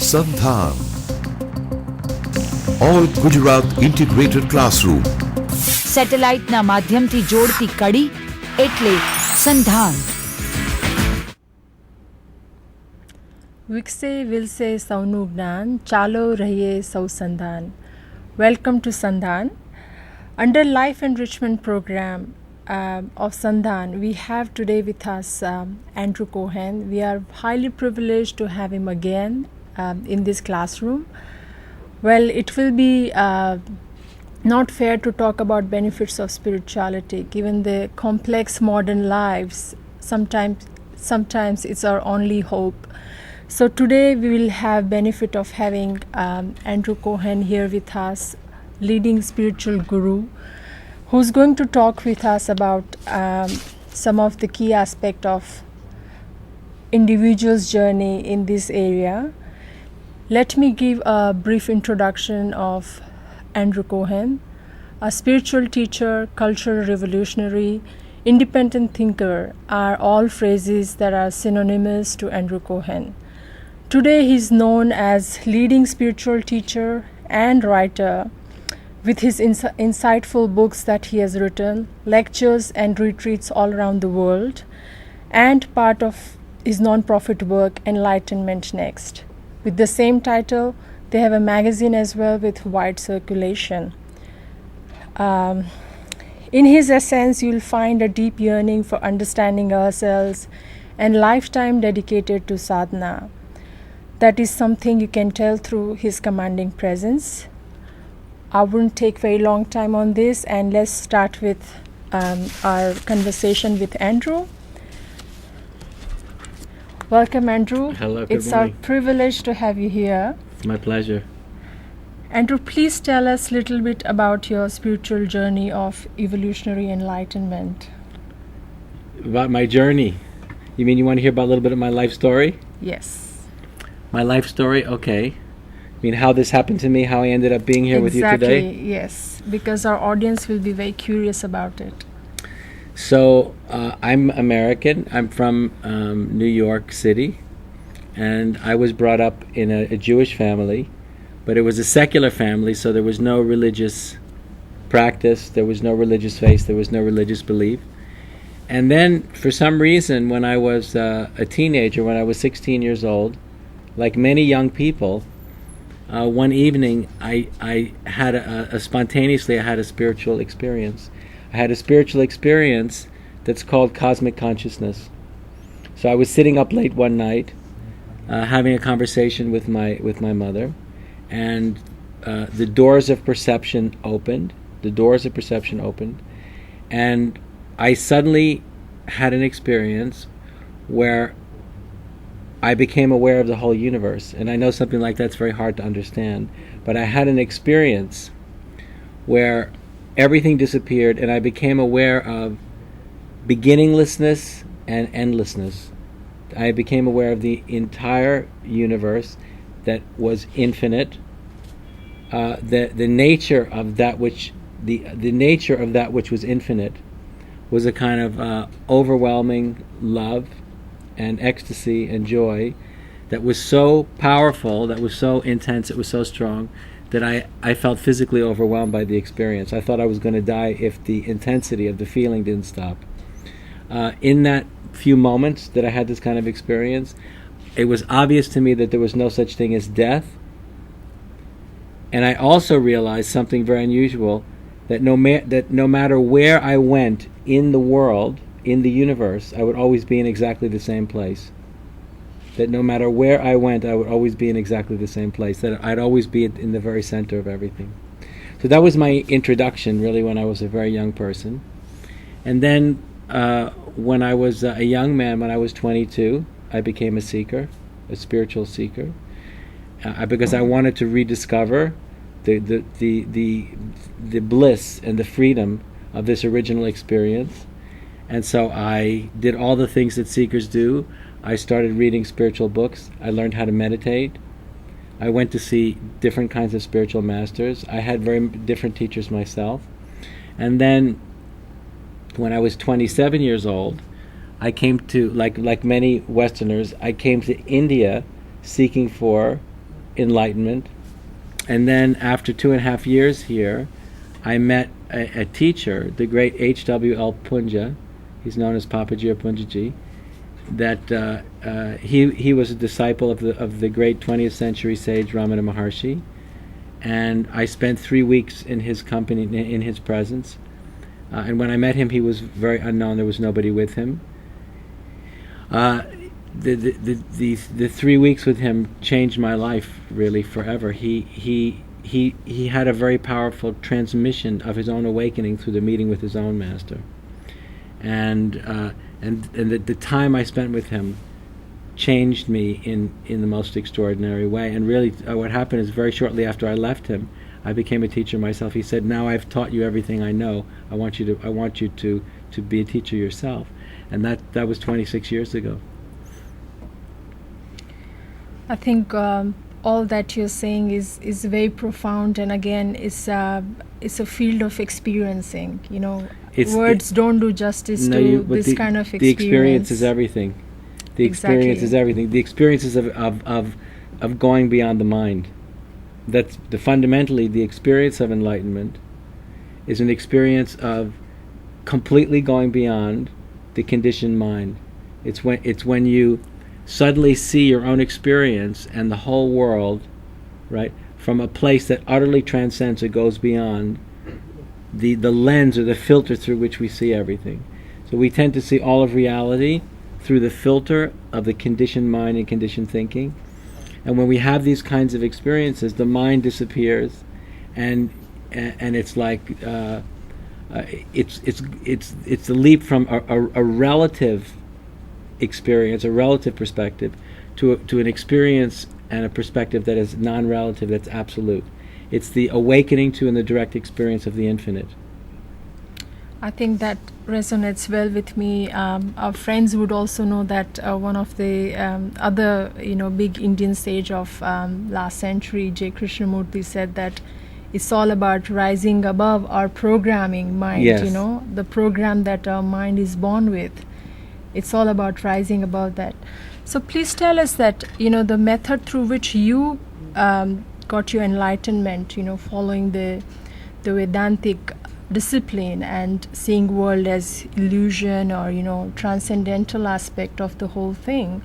SANDHAN, All Gujarat Integrated Classroom. સેટેલાઇટના માધ્યમથી જોડતી કડી એટલે સંધાન. વિકસે વિલસે સૌનું જ્ઞાન, ચાલો રહીએ સૌ સંધાન. Welcome to Sandhan. Under Life Enrichment program of Sandhan, we have today with us Andrew Cohen. We are highly privileged to have him again in this classroom. Well, it will be not fair to talk about benefits of spirituality given the complex modern lives. Sometimes it's our only hope. So today we will have benefit of having Andrew Cohen here with us, leading spiritual guru, who's going to talk with us about some of the key aspect of individual's journey in this area. Let me give a brief introduction of Andrew Cohen, a spiritual teacher, cultural revolutionary, independent thinker are all phrases that are synonymous to Andrew Cohen. Today he is known as leading spiritual teacher and writer with his insightful books that he has written, lectures and retreats all around the world, and part of his non-profit work Enlightenment Next. With the same title, they have a magazine as well with wide circulation. In his essence, you'll find a deep yearning for understanding ourselves and lifetime dedicated to sadhana. That is something you can tell through his commanding presence. I wouldn't take very long time on this, and let's start with our conversation with Andrew. Welcome, Andrew. Hello, good It's morning. our privilege to have you here. It's my pleasure. Andrew, please tell us a little bit about your spiritual journey of evolutionary enlightenment. About my journey. You mean you want to hear about a little bit of my life story? Yes. My life story? Okay. I mean how this happened to me, how I ended up being here with you today? Exactly, yes. Because our audience will be very curious about it. So, I'm American. I'm from New York City. And I was brought up in a Jewish family. But it was a secular family, so there was no religious practice, there was no religious faith, there was no religious belief. And then, for some reason, when I was a teenager, when I was 16 years old, like many young people, one evening I had spontaneously I had a spiritual experience. I had a spiritual experience that's called cosmic consciousness. So I was sitting up late one night, having a conversation with my mother, and the doors of perception opened. And I suddenly had an experience where I became aware of the whole universe. And I know something like that's very hard to understand, but I had an experience where everything disappeared and I became aware of beginninglessness and endlessness. I became aware of the entire universe that was infinite. The nature of that which the nature of that which was infinite was a kind of overwhelming love and ecstasy and joy that was so powerful, that was so intense, it was so strong that I felt physically overwhelmed by the experience. I thought I was going to die if the intensity of the feeling didn't stop. In that few moments that I had this kind of experience, it was obvious to me that there was no such thing as death. And I also realized something very unusual, that no matter where I went in the world, in the universe, I would always be in exactly the same place. That no matter where I went, I would always be in exactly the same place. That I'd always be in the very center of everything. So that was my introduction, really, when I was a very young person. And then when I was a young man, when I was 22, I became a seeker, a spiritual seeker, because I wanted to rediscover the bliss and the freedom of this original experience. And so I did all the things that seekers do. I started reading spiritual books. I learned how to meditate. I went to see different kinds of spiritual masters. I had very different teachers myself. And then when I was 27 years old, I came to, like many Westerners, I came to India seeking for enlightenment. And then after 2.5 years here, I met a teacher, the great H.W.L. Punja. He's known as Papaji or Punjaji. That he was a disciple of the great 20th century sage Ramana Maharshi, and I spent 3 weeks in his company, in his presence. And when I met him, he was very unknown. There was nobody with him. The 3 weeks with him changed my life really forever. He had a very powerful transmission of his own awakening through the meeting with his own master, and the time I spent with him changed me in the most extraordinary way. And really, what happened is very shortly after I left him, I became a teacher myself. He said, "Now I've taught you everything I know. I want you to be a teacher yourself." And that was 26 years ago. I think all that you're saying is very profound, and again, it's a field of experiencing. Words don't do justice to this kind of experience. The experience is everything. The experience Exactly. is everything. The experiences of going beyond the mind. That's fundamentally the experience of enlightenment is an experience of completely going beyond the conditioned mind. It's when you suddenly see your own experience and the whole world, right, from a place that utterly transcends or goes beyond the lens or the filter through which we see everything. So we tend to see all of reality through the filter of the conditioned mind and conditioned thinking. And when we have these kinds of experiences, the mind disappears, and it's like it's the leap from a relative experience, a relative perspective, to an experience and a perspective that is non-relative, that's absolute. It's the awakening to and the direct experience of the infinite. I think that resonates well with me. Our friends would also know that one of the other, big Indian sage of last century, J. Krishnamurti, said that it's all about rising above our programming mind. Yes. The program that our mind is born with. It's all about rising above that. So please tell us that the method through which you got your enlightenment, following the Vedantic discipline and seeing world as illusion or transcendental aspect of the whole thing,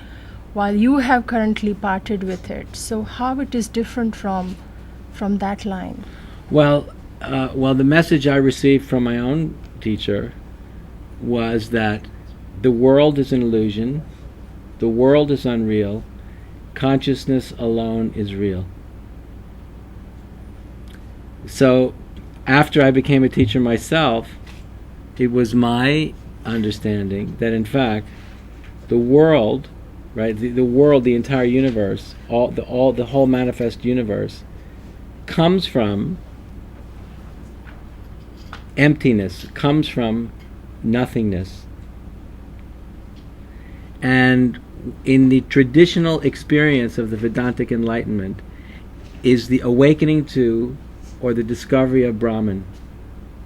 while you have currently parted with it. So how it is different from that line? Well, the message I received from my own teacher was that the world is an illusion, the world is unreal, consciousness alone is real. So after I became a teacher myself, it was my understanding that in fact the world, right, the world, the entire universe, the whole manifest universe comes from emptiness, comes from nothingness. And in the traditional experience of the Vedantic enlightenment is the awakening to or the discovery of Brahman,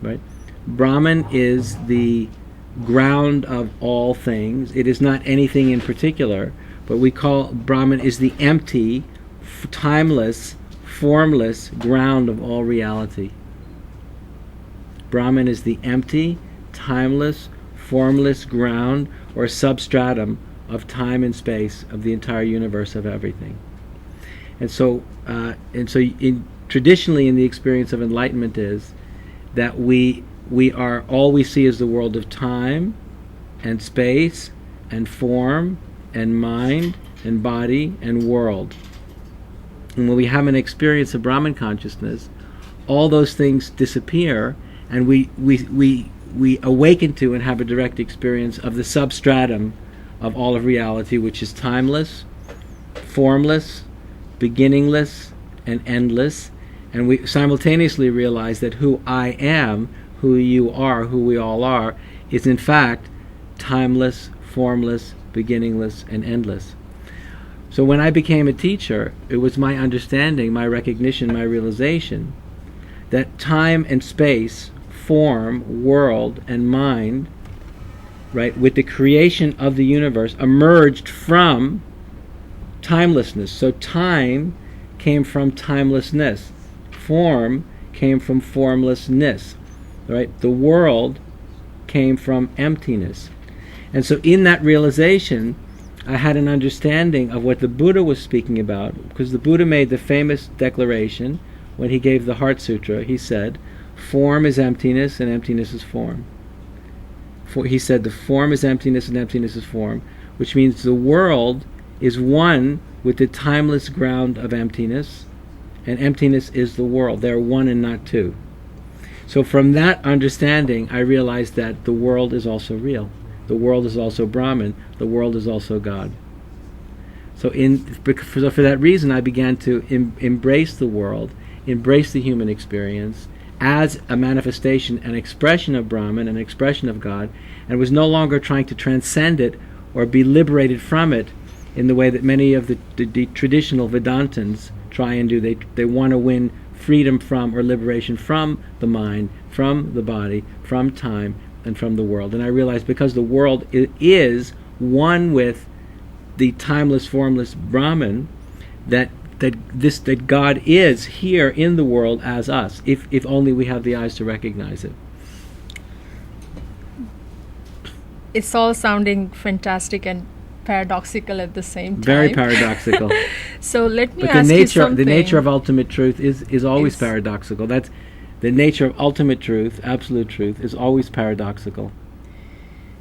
right? Brahman is the ground of all things. It is not anything in particular, but we call Brahman is the empty, timeless, formless ground of all reality. Brahman is the empty, timeless, formless ground or substratum of time and space of the entire universe of everything. And so traditionally in the experience of enlightenment is that we are, all we see is the world of time and space and form and mind and body and world. And when we have an experience of Brahman consciousness, all those things disappear, and we awaken to and have a direct experience of the substratum of all of reality, which is timeless, formless, beginningless, and endless. And we simultaneously realize that who I am, who you are, who we all are, is in fact timeless, formless, beginningless, and endless. So when I became a teacher, it was my understanding, my recognition, my realization that time and space, form, world, and mind, right, with the creation of the universe, emerged from timelessness. So time came from timelessness. Form came from formlessness. Right? The world came from emptiness. And so in that realization, I had an understanding of what the Buddha was speaking about, because the Buddha made the famous declaration when he gave the Heart Sutra. He said, form is emptiness and emptiness is form. He said the form is emptiness and emptiness is form, which means the world is one with the timeless ground of emptiness, and emptiness is the world. They are one and not two. So from that understanding, I realized that the world is also real. The world is also Brahman. The world is also God. So for that reason, I began to embrace the world, embrace the human experience as a manifestation, an expression of Brahman, an expression of God, and was no longer trying to transcend it or be liberated from it in the way that many of the traditional Vedantins try and do. They want to win freedom from or liberation from the mind, from the body, from time, and from the world. And I realized because the world is one with the timeless, formless Brahman, that God is here in the world as us, if only we have the eyes to recognize it. It's all sounding fantastic and paradoxical at the same time. Very paradoxical. So let me but ask you something. The nature of ultimate truth is always paradoxical. That's the nature of ultimate truth, absolute truth, is always paradoxical.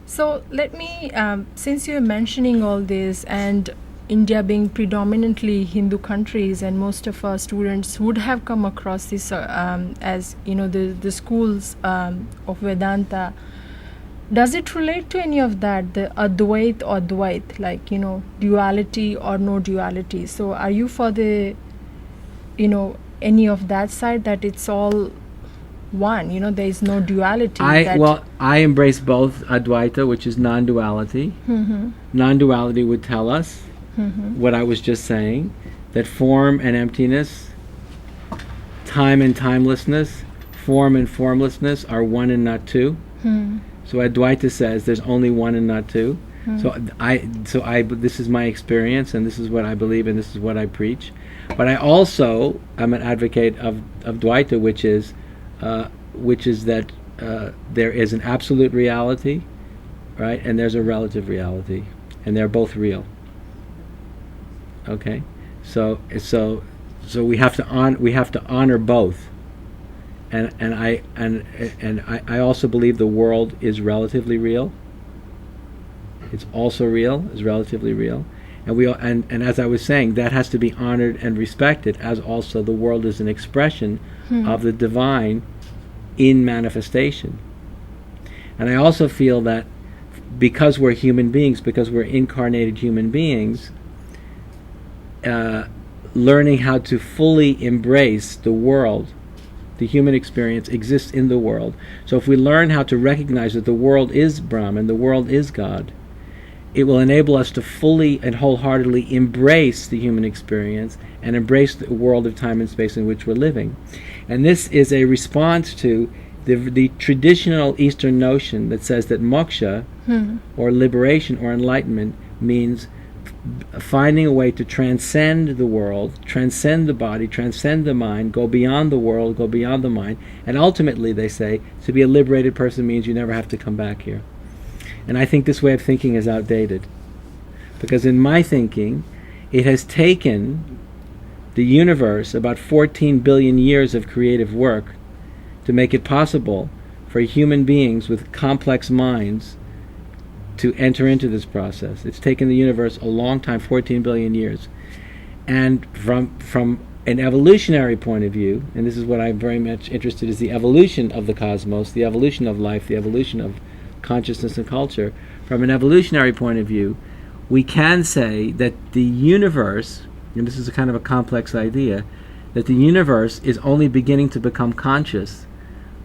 So let me, since you're mentioning all this, and India being predominantly Hindu countries, and most of our students would have come across this as the schools of Vedanta. Does it relate to any of that, the Advait or Dvait, like duality or no duality? So are you for the any of that side, that it's all one? There is no duality. I embrace both Advaita, which is non-duality. Mm-hmm. Non-duality would tell us what I was just saying, that form and emptiness, time and timelessness, form and formlessness are one and not two. So Advaita says there's only one and not two. So this is my experience, and this is what I believe, and this is what I preach. But I also am an advocate of Dvaita, which is that there is an absolute reality, right, and there's a relative reality, and they're both real. Okay, so we have to honor both, and I also believe the world is relatively real. It's also real, is relatively real, and as I was saying, that has to be honored and respected, as also the world is an expression of the divine in manifestation. And I also feel that because we're human beings, because we're incarnated human beings, learning how to fully embrace the world, the human experience exists in the world. So if we learn how to recognize that the world is Brahman, the world is God, it will enable us to fully and wholeheartedly embrace the human experience and embrace the world of time and space in which we're living. And this is a response to the traditional Eastern notion that says that moksha, or liberation or enlightenment, means finding a way to transcend the world, transcend the body, transcend the mind, go beyond the world, go beyond the mind, and ultimately, they say, to be a liberated person means you never have to come back here. And I think this way of thinking is outdated, because in my thinking, it has taken the universe about 14 billion years of creative work to make it possible for human beings with complex minds to enter into this process. It's taken the universe a long time, 14 billion years. And from an evolutionary point of view, and this is what I'm very much interested in, is the evolution of the cosmos, the evolution of life, the evolution of consciousness and culture. From an evolutionary point of view, we can say that the universe, and this is a kind of a complex idea, that the universe is only beginning to become conscious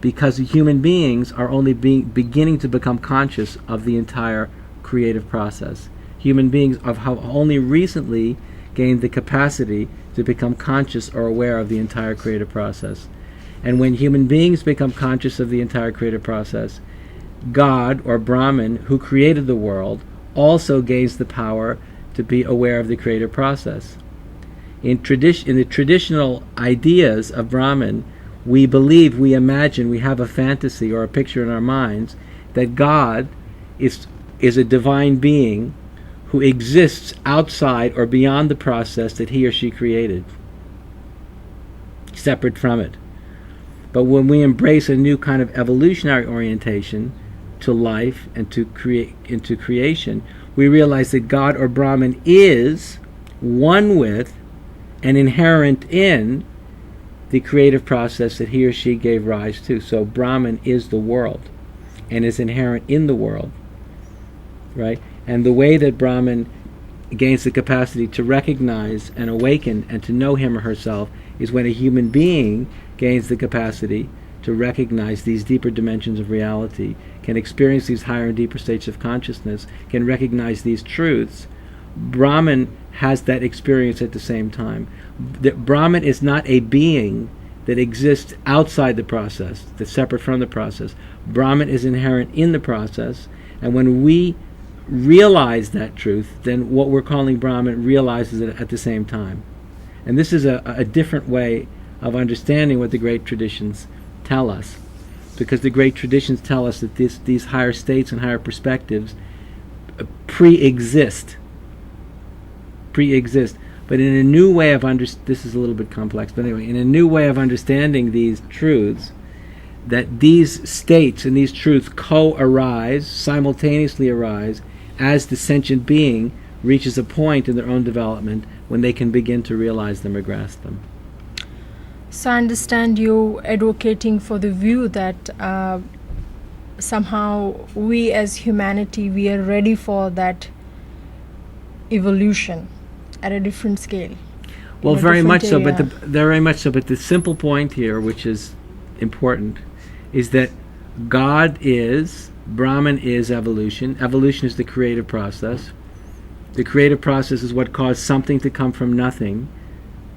because human beings are only beginning to become conscious of the entire creative process. Human beings have only recently gained the capacity to become conscious or aware of the entire creative process. And when human beings become conscious of the entire creative process, God, or Brahman, who created the world, also gains the power to be aware of the creative process. In the traditional ideas of Brahman, we believe, we imagine, we have a fantasy or a picture in our minds that God is a divine being who exists outside or beyond the process that he or she created, separate from it. But when we embrace a new kind of evolutionary orientation to life and to creation, we realize that God or Brahman is one with and inherent in the creative process that he or she gave rise to. So Brahman is the world and is inherent in the world, right? And the way that Brahman gains the capacity to recognize and awaken and to know him or herself is when a human being gains the capacity to recognize these deeper dimensions of reality, can experience these higher and deeper states of consciousness, can recognize these truths. Brahman has that experience at the same time. Brahman is not a being that exists outside the process, that's separate from the process. Brahman is inherent in the process, and when we realize that truth, then what we're calling Brahman realizes it at the same time. And this is a different way of understanding what the great traditions tell us, because the great traditions tell us that these higher states and higher perspectives pre-exist, but in a new way of this is a little bit complex, but anyway, in a new way of understanding these truths, that these states and these truths co-arise, simultaneously arise, as the sentient being reaches a point in their own development when they can begin to realize them or grasp them. So I understand you advocating for the view that somehow we as humanity, we are ready for that evolution at a different scale. Well, very much so, but the simple point here, which is important, is that Brahman is evolution. Evolution is the creative process. The creative process is what caused something to come from nothing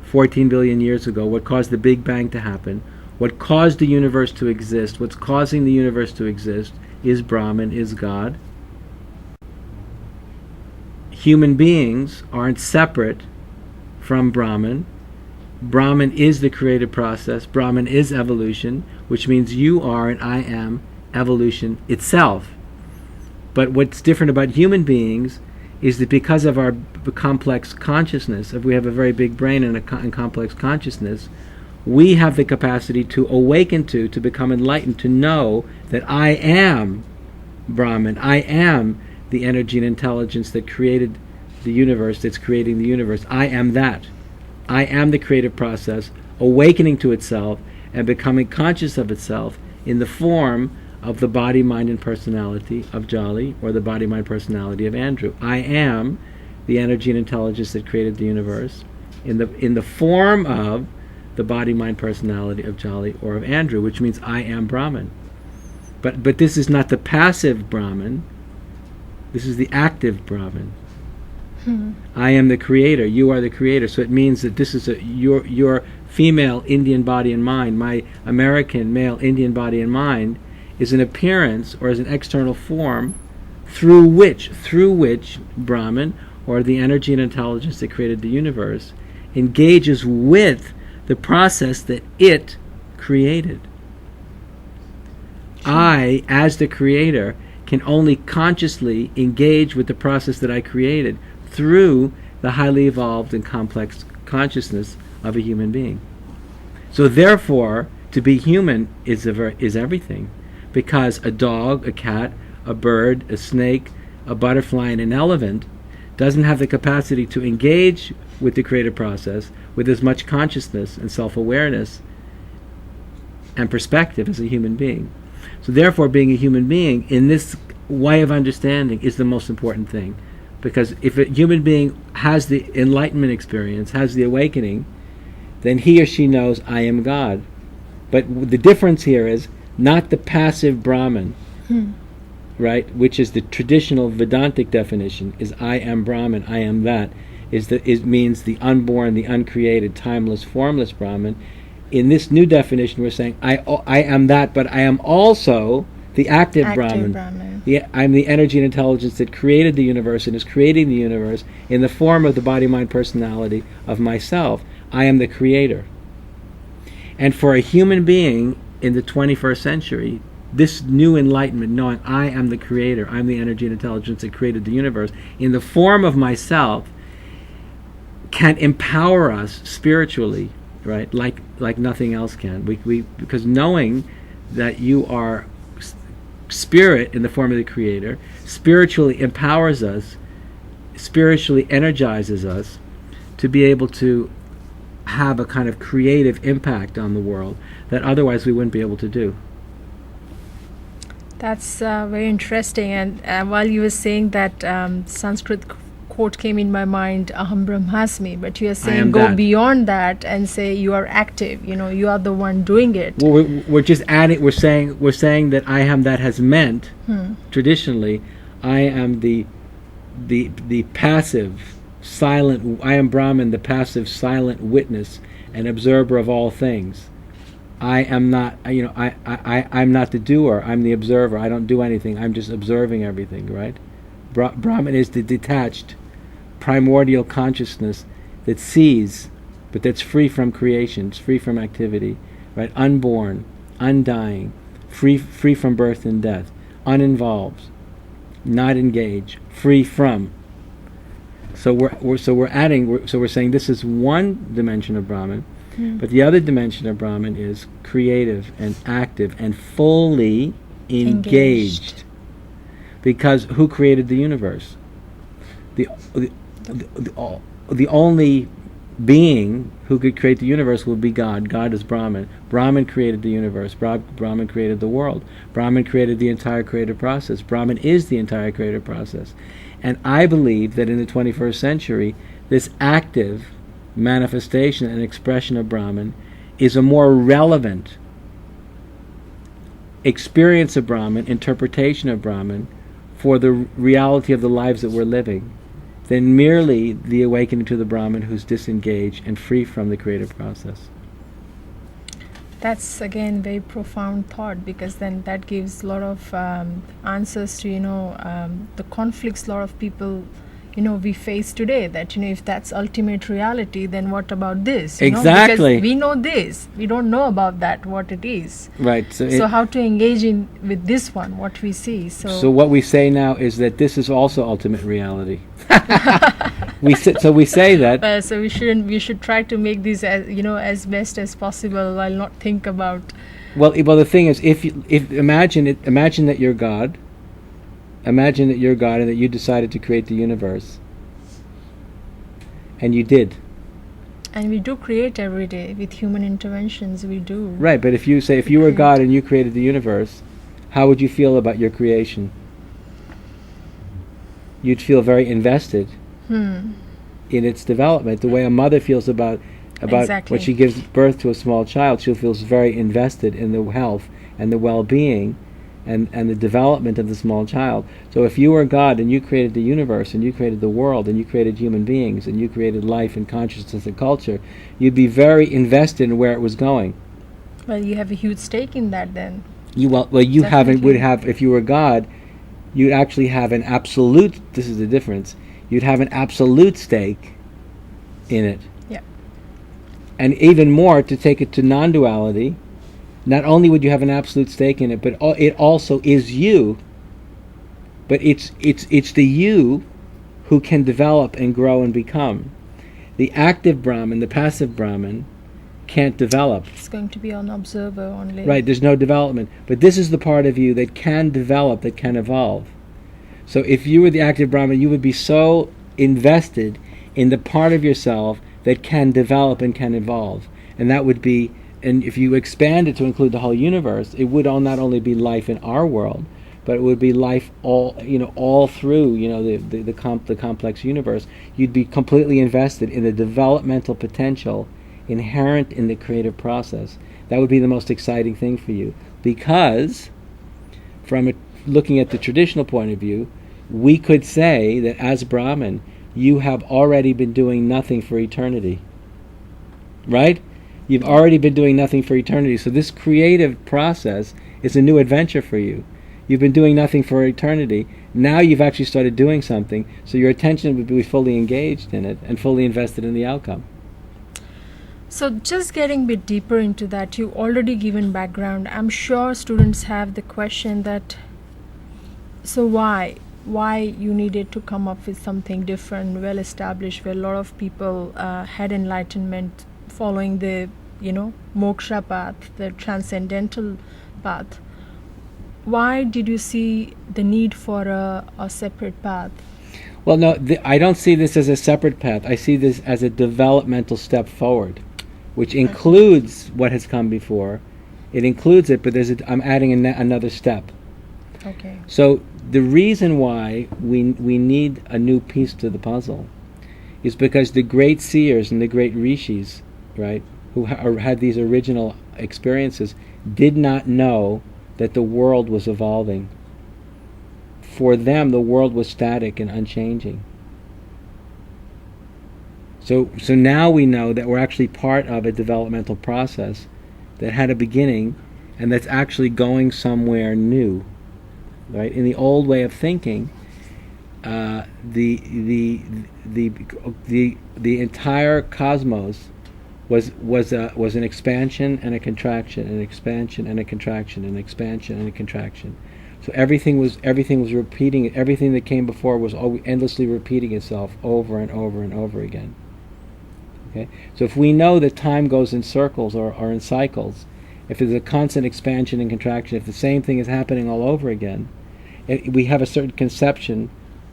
14 billion years ago, what caused the Big Bang to happen, what caused the universe to exist, what's causing the universe to exist is Brahman, is God. Human beings aren't separate from Brahman. Brahman is the creative process. Brahman is evolution, which means you are and I am evolution itself. But what's different about human beings is that because of our complex consciousness, if we have a very big brain and complex consciousness, we have the capacity to awaken to become enlightened, to know that I am Brahman, I am the energy and intelligence that created the universe, that's creating the universe. I am that. I am the creative process, awakening to itself and becoming conscious of itself in the form of the body, mind, and personality of Jolly, or the body, mind, personality of Andrew. I am the energy and intelligence that created the universe in the form of the body, mind, personality of Jolly or of Andrew, which means I am Brahman. But this is not the passive Brahman. This is the active Brahman. I am the creator. You are the creator. So it means that this is your female Indian body and mind, my American male Indian body and mind, is an appearance or is an external form through which Brahman, or the energy and intelligence that created the universe, engages with the process that it created. I, as the creator, can only consciously engage with the process that I created through the highly evolved and complex consciousness of a human being. So therefore, to be human is everything, because a dog, a cat, a bird, a snake, a butterfly, and an elephant doesn't have the capacity to engage with the creative process with as much consciousness and self-awareness and perspective as a human being. So therefore, being a human being in this way of understanding is the most important thing. Because if a human being has the enlightenment experience, has the awakening, then he or she knows, I am God. But the difference here is not the passive Brahman, right, which is the traditional Vedantic definition, is I am Brahman, I am that, it means the unborn, the uncreated, timeless, formless Brahman. In this new definition, we're saying, I am that, but I am also The active, Active Brahman. Brahman. I'm the energy and intelligence that created the universe and is creating the universe in the form of the body, mind, personality of myself. I am the creator. And for a human being in the 21st century, this new enlightenment, knowing I am the creator, I'm the energy and intelligence that created the universe in the form of myself, can empower us spiritually, right? Like nothing else can. We because knowing that you are spirit in the form of the creator spiritually empowers us, spiritually energizes us to be able to have a kind of creative impact on the world that otherwise we wouldn't be able to do. That's very interesting. And while you were saying that, Sanskrit quote came in my mind, Aham Brahmasmi, but you are saying go that. beyond that and say you are active, you are the one doing it. Well, we're just adding. We're saying that I am that has meant traditionally, I am the passive, silent. I am Brahman, the passive, silent witness and observer of all things. I am not. I'm not the doer. I'm the observer. I don't do anything. I'm just observing everything. Right? Brahman is the detached, primordial consciousness that sees, but that's free from creation, it's free from activity, right? Unborn, undying, free from birth and death, uninvolved, not engaged, free from. So we're saying this is one dimension of Brahman, but the other dimension of Brahman is creative and active and fully engaged. Because who created the universe? The only being who could create the universe would be God. God is Brahman. Brahman created the universe. Brahman created the world. Brahman created the entire creative process. Brahman is the entire creative process. And I believe that in the 21st century, this active manifestation and expression of Brahman is a more relevant experience of Brahman, interpretation of Brahman, for the reality of the lives that we're living, than merely the awakening to the Brahman who's disengaged and free from the creative process. That's again very profound thought, because then that gives a lot of answers to the conflicts a lot of people we face today, that if that's ultimate reality, then what about this? Exactly. Because we know this, we don't know about that, what it is. Right. So how to engage with this one, what we see. So what we say now is that this is also ultimate reality. we say that. So we should try to make this as best as possible, while not think about. Well, the thing is, if imagine that you're God. Imagine that you're God and that you decided to create the universe. And you did. And we do create every day with human interventions, we do. Right, but if you were God and you created the universe, how would you feel about your creation? You'd feel very invested in its development, the way a mother feels about Exactly. when she gives birth to a small child. She feels very invested in the health and the well-being and the development of the small child. So if you were God and you created the universe and you created the world and you created human beings and you created life and consciousness and culture, you'd be very invested in where it was going. Well, you have a huge stake in that then. You Definitely. would have, if you were God, you'd actually have an absolute, this is the difference, you'd have an absolute stake in it. Yeah. And even more, to take it to non-duality, not only would you have an absolute stake in it, but it also is you. But it's the you who can develop and grow and become. The active Brahman, the passive Brahman, can't develop. It's going to be an observer only. Right, there's no development. But this is the part of you that can develop, that can evolve. So if you were the active Brahman, you would be so invested in the part of yourself that can develop and can evolve. And that would be, and if you expand it to include the whole universe, it would not only be life in our world, but it would be life all through the complex universe. You'd be completely invested in the developmental potential inherent in the creative process. That would be the most exciting thing for you, because looking at the traditional point of view, we could say that as Brahman, you have already been doing nothing for eternity. Right? You've already been doing nothing for eternity. So this creative process is a new adventure for you. You've been doing nothing for eternity. Now you've actually started doing something, so your attention would be fully engaged in it and fully invested in the outcome. So just getting a bit deeper into that, you already given background. I'm sure students have the question that, so why you needed to come up with something different, well established, where a lot of people had enlightenment following the moksha path, the transcendental path. Why did you see the need for a separate path? Well, no, I don't see this as a separate path. I see this as a developmental step forward, which includes what has come before. It includes it, but I'm adding another step. Okay. So the reason why we need a new piece to the puzzle is because the great seers and the great rishis, right, who had these original experiences, did not know that the world was evolving. For them, the world was static and unchanging. So now we know that we're actually part of a developmental process that had a beginning and that's actually going somewhere new. Right? In the old way of thinking, the entire cosmos was an expansion and a contraction, an expansion and a contraction, an expansion and a contraction. So everything was repeating. Everything that came before was endlessly repeating itself over and over and over again. Okay? So if we know that time goes in circles or in cycles, if there's a constant expansion and contraction, if the same thing is happening all over again, we have a certain conception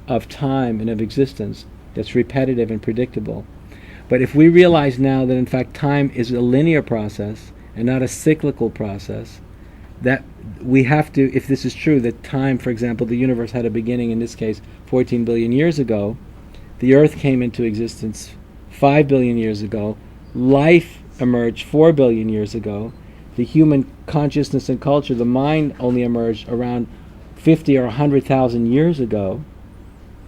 of time and of existence that's repetitive and predictable. But if we realize now that in fact time is a linear process and not a cyclical process, that we have to, if this is true, that time, for example, the universe had a beginning, in this case 14 billion years ago, the earth came into existence 5 billion years ago, life emerged 4 billion years ago, the human consciousness and culture, the mind, only emerged around 50 or 100,000 years ago,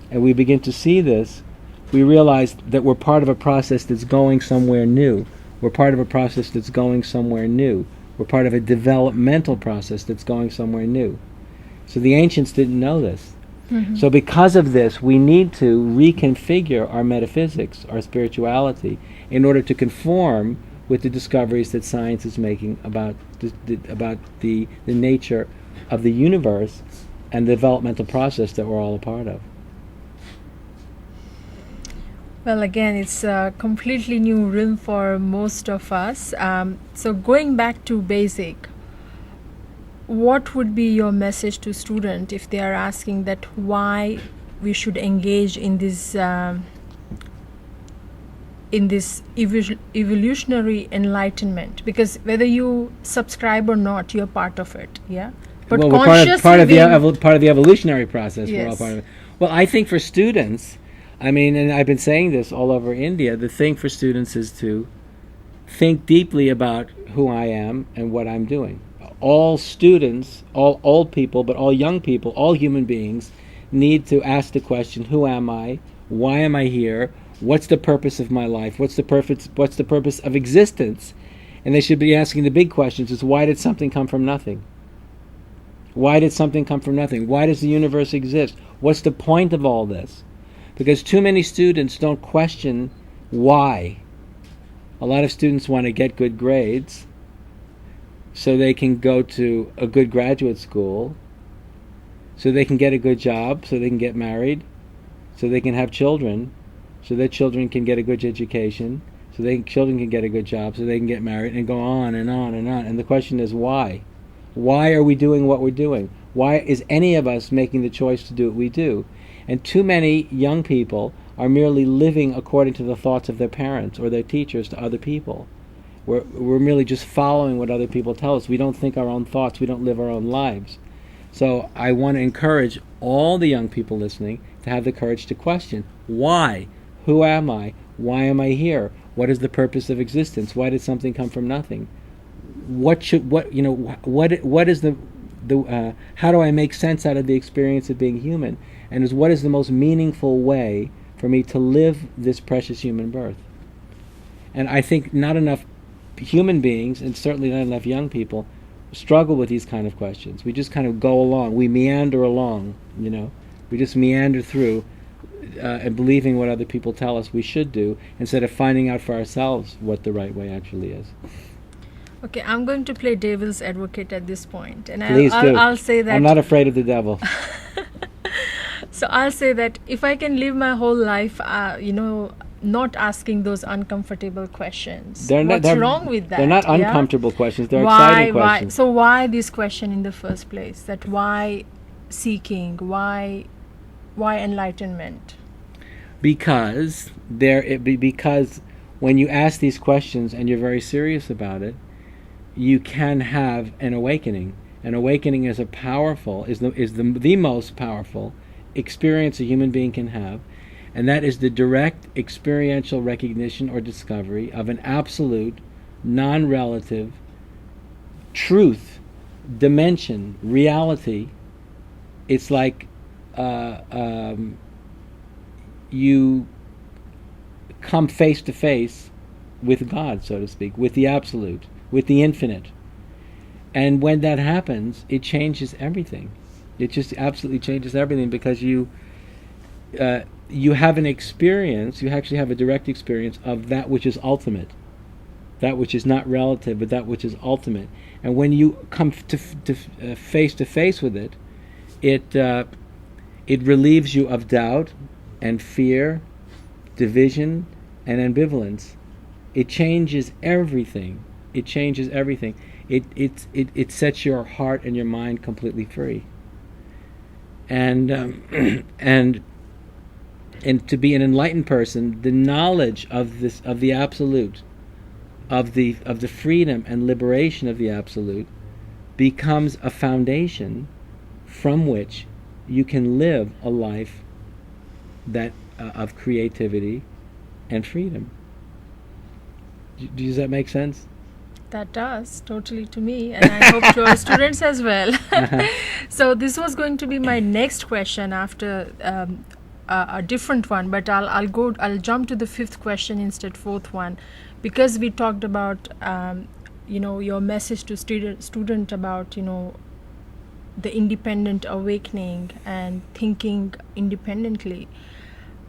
and we begin to see this, we realize that we're part of a process that's going somewhere new. We're part of a process that's going somewhere new. We're part of a developmental process that's going somewhere new. So the ancients didn't know this. Mm-hmm. So because of this, we need to reconfigure our metaphysics, our spirituality, in order to conform with the discoveries that science is making about the nature of the universe and the developmental process that we're all a part of. Well, again, it's a completely new realm for most of us. So going back to basic, what would be your message to students if they are asking that why we should engage in this evolutionary enlightenment? Because whether you subscribe or not, you're part of it. Yeah. But well, we're part of the evolutionary process. Yes. We're all part of it. Well, I think for students, I mean, and I've been saying this all over India, the thing for students is to think deeply about who I am and what I'm doing. All students, all old people, but all young people, all human beings need to ask the question, who am I? Why am I here? What's the purpose of my life? What's the purpose of existence? And they should be asking the big questions, is why did something come from nothing? Why did something come from nothing? Why does the universe exist? What's the point of all this? Because too many students don't question why. A lot of students want to get good grades so they can go to a good graduate school, so they can get a good job, so they can get married, so they can have children, so their children can get a good education, so their children can get a good job, so they can get married, and go on and on and on. And the question is why? Why are we doing what we're doing? Why is any of us making the choice to do what we do? And too many young people are merely living according to the thoughts of their parents or their teachers to other people. We're merely just following what other people tell us. We don't think our own thoughts. We don't live our own lives. So I want to encourage all the young people listening to have the courage to question, why? Who am I? Why am I here? What is the purpose of existence? Why did something come from nothing? What is the how do I make sense out of the experience of being human? And what is the most meaningful way for me to live this precious human birth? And I think not enough human beings, and certainly not enough young people, struggle with these kind of questions. We just kind of go along. We meander along, We just meander through and believing what other people tell us we should do instead of finding out for ourselves what the right way actually is. Okay, I'm going to play devil's advocate at this point, and Please do. I'll say that I'm not afraid of the devil. So I'll say that if I can live my whole life, not asking those uncomfortable questions, what's wrong with that? They're not yeah? uncomfortable questions. They're exciting questions. So why this question in the first place? That why seeking? Why enlightenment? Because because when you ask these questions and you're very serious about it, you can have an awakening. An awakening is the most powerful experience a human being can have, and that is the direct experiential recognition or discovery of an absolute, non-relative truth, dimension, reality. It's like you come face to face with God, so to speak, with the absolute, with the infinite. And when that happens, it changes everything. It just absolutely changes everything, because you have an experience, you actually have a direct experience of that which is ultimate, that which is not relative, but that which is ultimate. And when you come to face with it, it relieves you of doubt and fear, division and ambivalence. It changes everything. It changes everything. It sets your heart and your mind completely free. And to be an enlightened person, the knowledge of the absolute, of the freedom and liberation of the absolute, becomes a foundation from which you can live a life that of creativity and freedom. Does that make sense? That does, totally, to me, and I hope to our students as well. So this was going to be my next question after a different one, but I'll jump to the fifth question instead, fourth one, because we talked about your message to student about the independent awakening and thinking independently.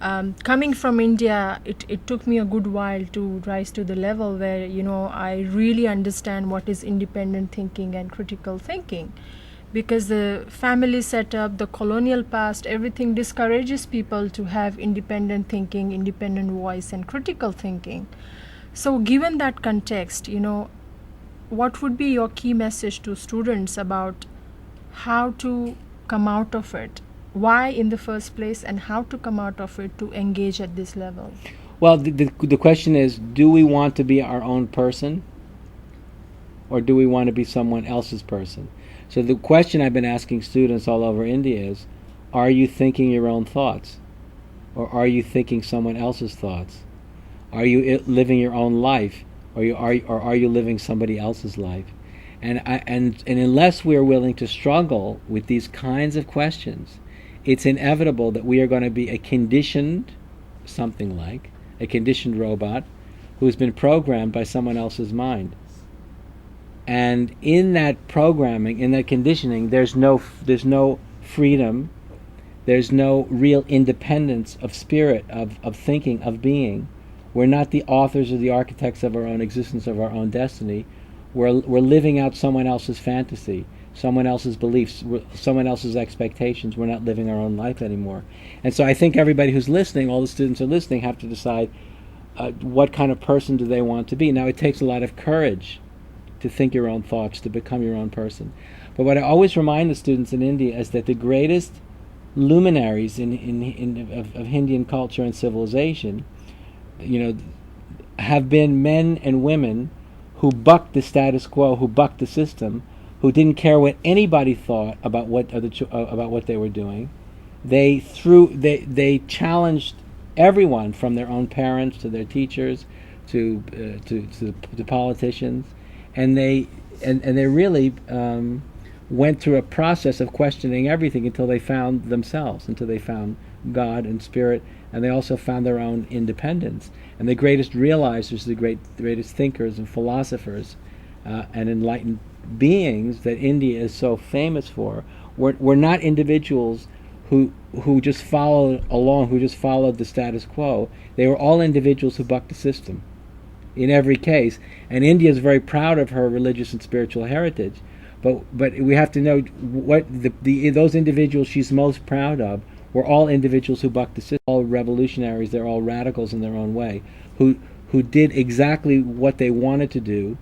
Coming from India, it took me a good while to rise to the level where I really understand what is independent thinking and critical thinking, because the family setup, the colonial past, everything discourages people to have independent thinking, independent voice and critical thinking. So given that context, what would be your key message to students about how to come out of it? Why in the first place, and how to come out of it to engage at this level? Well, the question is, do we want to be our own person, or do we want to be someone else's person? So the question I've been asking students all over India is, are you thinking your own thoughts, or are you thinking someone else's thoughts? Are you living your own life, or are you living somebody else's life? And unless we are willing to struggle with these kinds of questions, it's inevitable that we are going to be a conditioned robot who's been programmed by someone else's mind. And in that programming, in that conditioning, there's no freedom, there's no real independence of spirit, of thinking, of being. We're not the authors or the architects of our own existence, of our own destiny. We're living out someone else's fantasy, someone else's beliefs, someone else's expectations. We're not living our own life anymore. And so I think everybody who's listening, all the students who are listening, have to decide what kind of person do they want to be. Now, it takes a lot of courage to think your own thoughts, to become your own person. But what I always remind the students in India is that the greatest luminaries of Indian culture and civilization, have been men and women who bucked the status quo, who bucked the system, who didn't care what anybody thought about what they were doing. They challenged everyone, from their own parents to their teachers to politicians, and they really went through a process of questioning everything until they found themselves, until they found God and spirit, and they also found their own independence. And the greatest realizers, the greatest thinkers and philosophers and enlightened beings that India is so famous for were not individuals who just followed along, who just followed the status quo. They were all individuals who bucked the system in every case. And India is very proud of her religious and spiritual heritage. But we have to know what those individuals she's most proud of were all individuals who bucked the system, all revolutionaries. They're all radicals in their own way, who did exactly what they wanted to do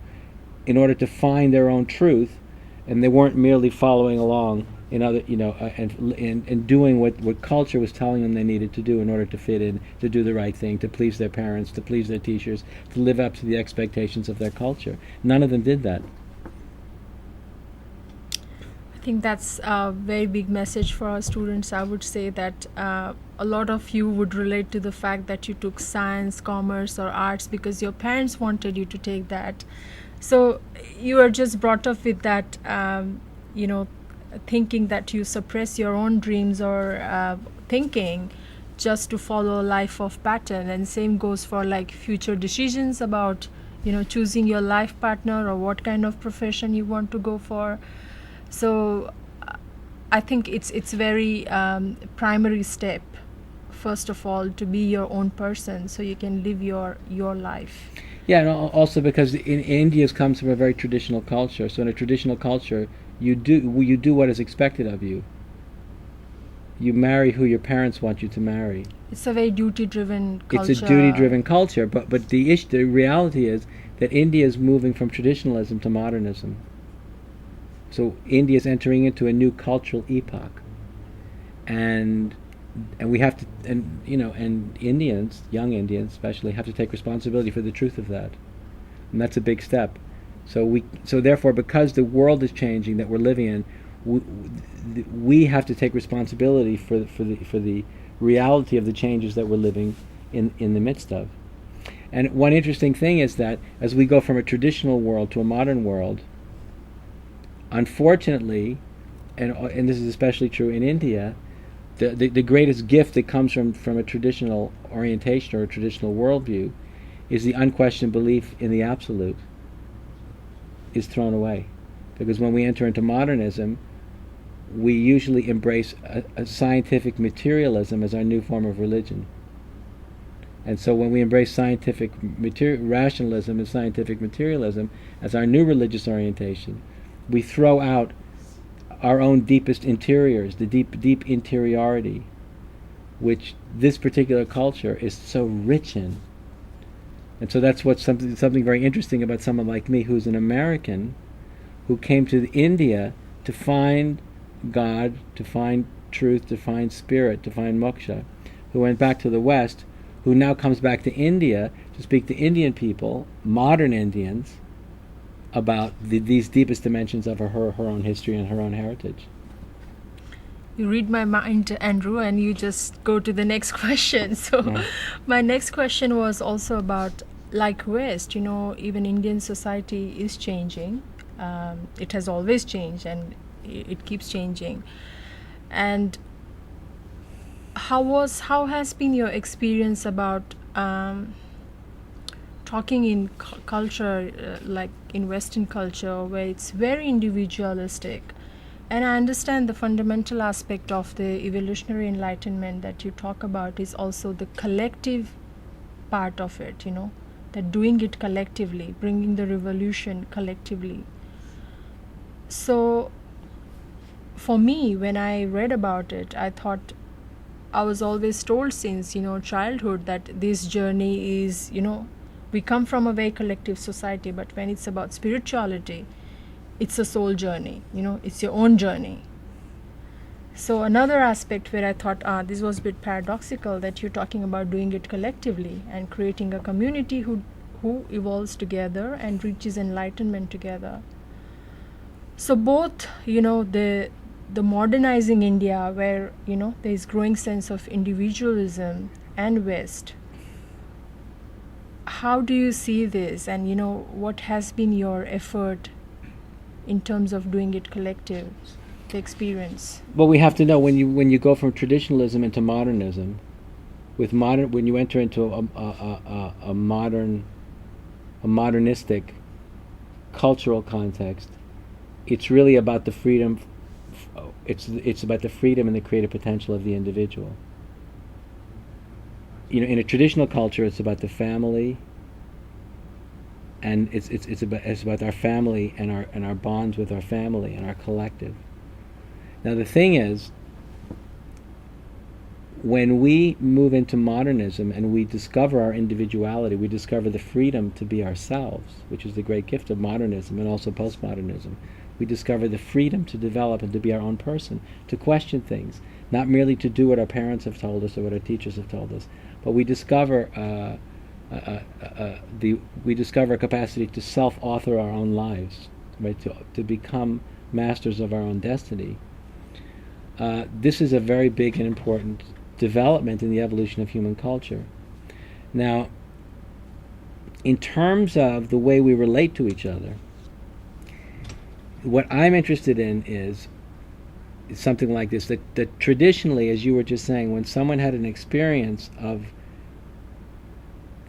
in order to find their own truth, and they weren't merely following along in other, and doing what culture was telling them they needed to do in order to fit in, to do the right thing, to please their parents, to please their teachers, to live up to the expectations of their culture. None of them did that. I think that's a very big message for our students. I would say that a lot of you would relate to the fact that you took science, commerce, or arts because your parents wanted you to take that. So you are just brought up with that, thinking that you suppress your own dreams or thinking just to follow a life of pattern. And same goes for like future decisions about, choosing your life partner or what kind of profession you want to go for. So I think it's very primary step, first of all, to be your own person so you can live your life. Yeah, and also because India comes from a very traditional culture. So in a traditional culture, you do what is expected of you. You marry who your parents want you to marry. It's a very duty-driven culture. It's a duty-driven culture, but the reality is that India is moving from traditionalism to modernism. So India is entering into a new cultural epoch, and we have to, and Indians, young Indians especially, have to take responsibility for the truth of that, and that's a big step. So therefore, because the world is changing that we're living in, we have to take responsibility for the reality of the changes that we're living in the midst of. And one interesting thing is that as we go from a traditional world to a modern world, unfortunately, and this is especially true in India, the greatest gift that comes from a traditional orientation or a traditional worldview is the unquestioned belief in the absolute is thrown away. Because when we enter into modernism, we usually embrace a scientific materialism as our new form of religion. And so when we embrace scientific rationalism and scientific materialism as our new religious orientation, we throw out our own deepest interiors, the deep interiority, which this particular culture is so rich in. And so that's what's something very interesting about someone like me, who's an American, who came to India to find God, to find truth, to find spirit, to find moksha, who went back to the West, who now comes back to India to speak to Indian people, modern Indians, about these deepest dimensions of her own history and her own heritage. You read my mind, Andrew, and you just go to the next question. So my next question was also about, like West, even Indian society is changing. It has always changed and it keeps changing. And how has been your experience about talking in culture, like in Western culture, where it's very individualistic? And I understand the fundamental aspect of the evolutionary enlightenment that you talk about is also the collective part of it, that doing it collectively, bringing the revolution collectively. So for me, when I read about it, I thought, I was always told since, childhood that this journey is, we come from a very collective society, but when it's about spirituality, it's a soul journey, it's your own journey. So another aspect where I thought, this was a bit paradoxical, that you're talking about doing it collectively and creating a community who evolves together and reaches enlightenment together. So both, the modernizing India, where, there is growing sense of individualism, and West, how do you see this, and what has been your effort in terms of doing it collective, the experience? Well, we have to know when you go from traditionalism into modernism, when you enter into a modernistic cultural context, it's really about the freedom. It's about the freedom and the creative potential of the individual. In a traditional culture, it's about the family, and it's about our family and our bonds with our family and our collective. Now the thing is, when we move into modernism and we discover our individuality, we discover the freedom to be ourselves, which is the great gift of modernism and also postmodernism. We discover the freedom to develop and to be our own person, to question things, not merely to do what our parents have told us or what our teachers have told us, but we discover a capacity to self-author our own lives, right? To become masters of our own destiny. This is a very big and important development in the evolution of human culture. Now, in terms of the way we relate to each other, what I'm interested in is something like this, that traditionally, as you were just saying, when someone had an experience of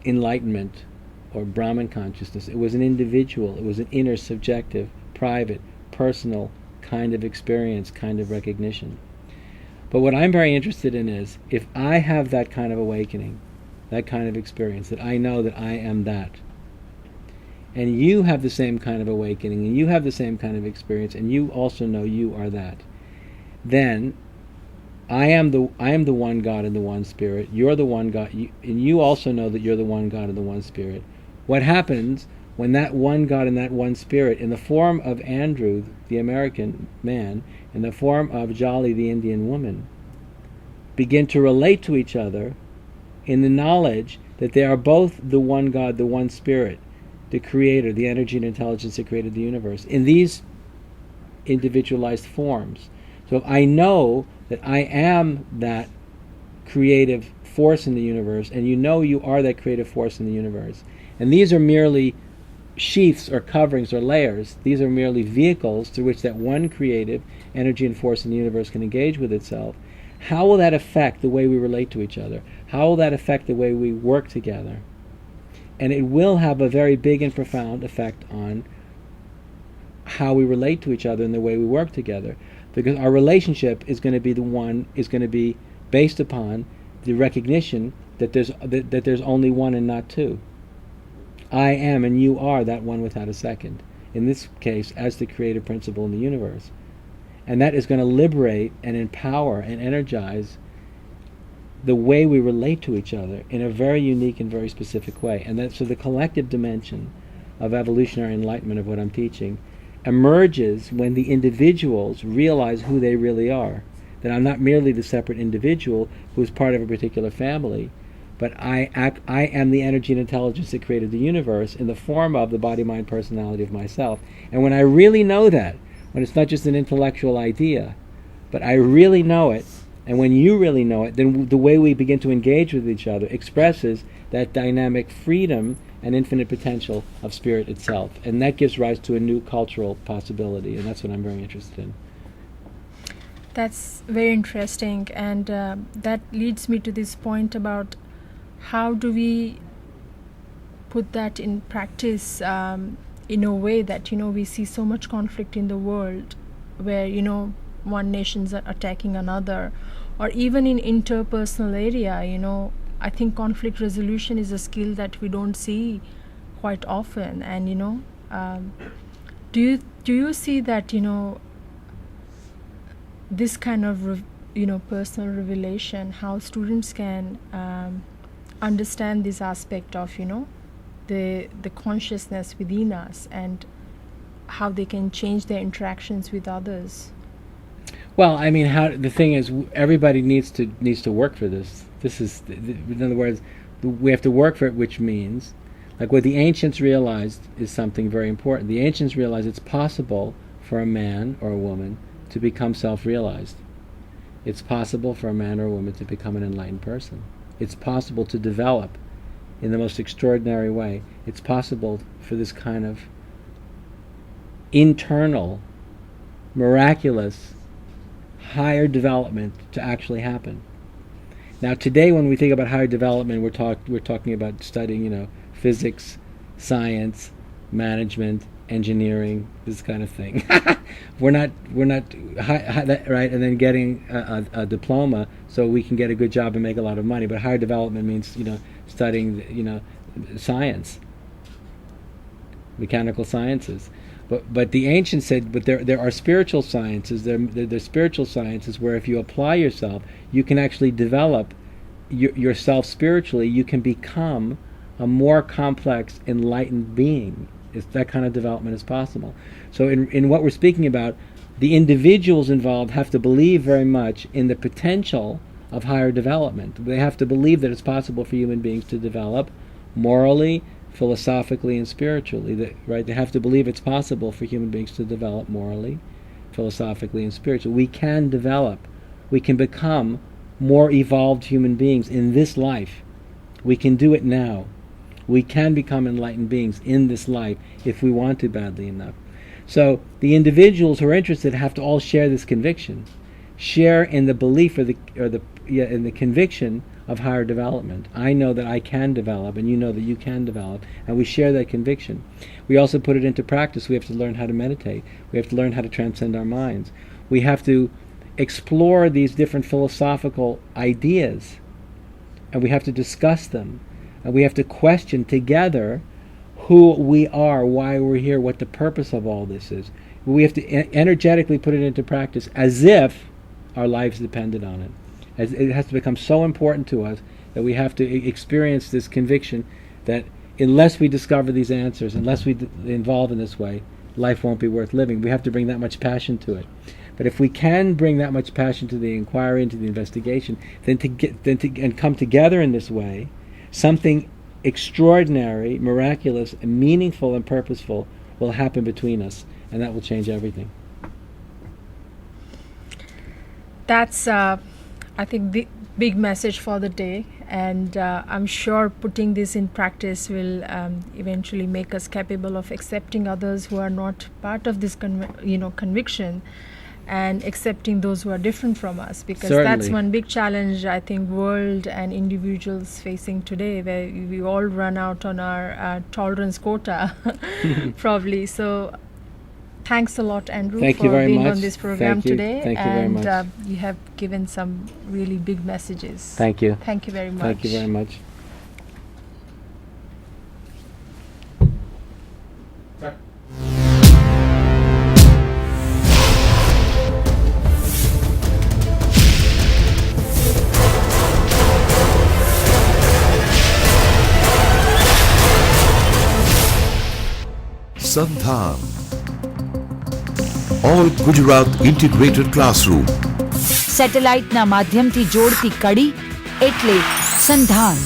enlightenment or Brahman consciousness, it was an individual, it was an inner, subjective, private, personal kind of experience, kind of recognition. But what I'm very interested in is, if I have that kind of awakening, that kind of experience, that I know that I am that, and you have the same kind of awakening, and you have the same kind of experience, and you also know you are that, then I am the one God and the one Spirit. You're the one God, and you also know that you're the one God and the one Spirit. What happens when that one God and that one Spirit, in the form of Andrew, the American man, in the form of Jolly, the Indian woman, begin to relate to each other in the knowledge that they are both the one God, the one Spirit, the Creator, the energy and intelligence that created the universe, in these individualized forms. So if I know that I am that creative force in the universe, and you know you are that creative force in the universe, and these are merely sheaths or coverings or layers, these are merely vehicles through which that one creative energy and force in the universe can engage with itself, how will that affect the way we relate to each other? How will that affect the way we work together? And it will have a very big and profound effect on how we relate to each other and the way we work together. Because our relationship is going to be based upon the recognition that there's only one and not two. I am and you are that one without a second. In this case, as the creative principle in the universe. And that is going to liberate and empower and energize the way we relate to each other in a very unique and very specific way. And so the collective dimension of evolutionary enlightenment of what I'm teaching emerges when the individuals realize who they really are. That I'm not merely the separate individual who is part of a particular family, but I am the energy and intelligence that created the universe in the form of the body-mind personality of myself. And when I really know that, when it's not just an intellectual idea, but I really know it, and when you really know it, then the way we begin to engage with each other expresses that dynamic freedom and infinite potential of spirit itself. And that gives rise to a new cultural possibility, and that's what I'm very interested in. That's very interesting, and that leads me to this point about how do we put that in practice in a way that, we see so much conflict in the world where, one nation's attacking another, or even in interpersonal area, I think conflict resolution is a skill that we don't see quite often. And, do you see that, this kind of, personal revelation, how students can understand this aspect of, the consciousness within us, and how they can change their interactions with others? Well, I mean, the thing is, everybody needs to work for this. This is, in other words, we have to work for it, which means, like what the ancients realized is something very important. The ancients realized it's possible for a man or a woman to become self-realized. It's possible for a man or a woman to become an enlightened person. It's possible to develop in the most extraordinary way. It's possible for this kind of internal, miraculous, higher development to actually happen. Now, today, when we think about higher development, we're talking about studying, physics, science, management, engineering, this kind of thing. we're not right, and then getting a diploma so we can get a good job and make a lot of money. But higher development means studying science, mechanical sciences. But the ancients said, but there are spiritual sciences. There spiritual sciences where if you apply yourself, you can actually develop yourself spiritually. You can become a more complex, enlightened being. That kind of development is possible. So in what we're speaking about, the individuals involved have to believe very much in the potential of higher development. They have to believe that it's possible for human beings to develop morally, philosophically, and spiritually. Right? They have to believe it's possible for human beings to develop morally, philosophically, and spiritually. We can develop. We can become more evolved human beings in this life. We can do it now. We can become enlightened beings in this life if we want to badly enough. So the individuals who are interested have to all share this conviction, share in the belief in the conviction of higher development. I know that I can develop, and you know that you can develop, and we share that conviction. We also put it into practice. We have to learn how to meditate. We have to learn how to transcend our minds. We have to explore these different philosophical ideas, and we have to discuss them. And we have to question together who we are, why we're here, what the purpose of all this is. We have to energetically put it into practice as if our lives depended on it. As it has to become so important to us that we have to experience this conviction that unless we discover these answers, unless we involve in this way, life won't be worth living. We have to bring that much passion to it. But if we can bring that much passion to the inquiry, into the investigation, and come together in this way, something extraordinary, miraculous, and meaningful and purposeful will happen between us, and that will change everything. That's, I think, the big message for the day, and I'm sure putting this in practice will eventually make us capable of accepting others who are not part of this conviction, and accepting those who are different from us, because Certainly. That's one big challenge I think world and individuals facing today, where we all run out on our tolerance quota probably. So thanks a lot, Andrew, Thank for you very being much. on this program Thank you. today. Thank you very much. And you have given some really big messages. Thank you. Thank you very much. Thank you very much. SANDHAN, All Gujarat Integrated Classroom. સેટેલાઇટના માધ્યમથી જોડતી કડી એટલે સંધાન.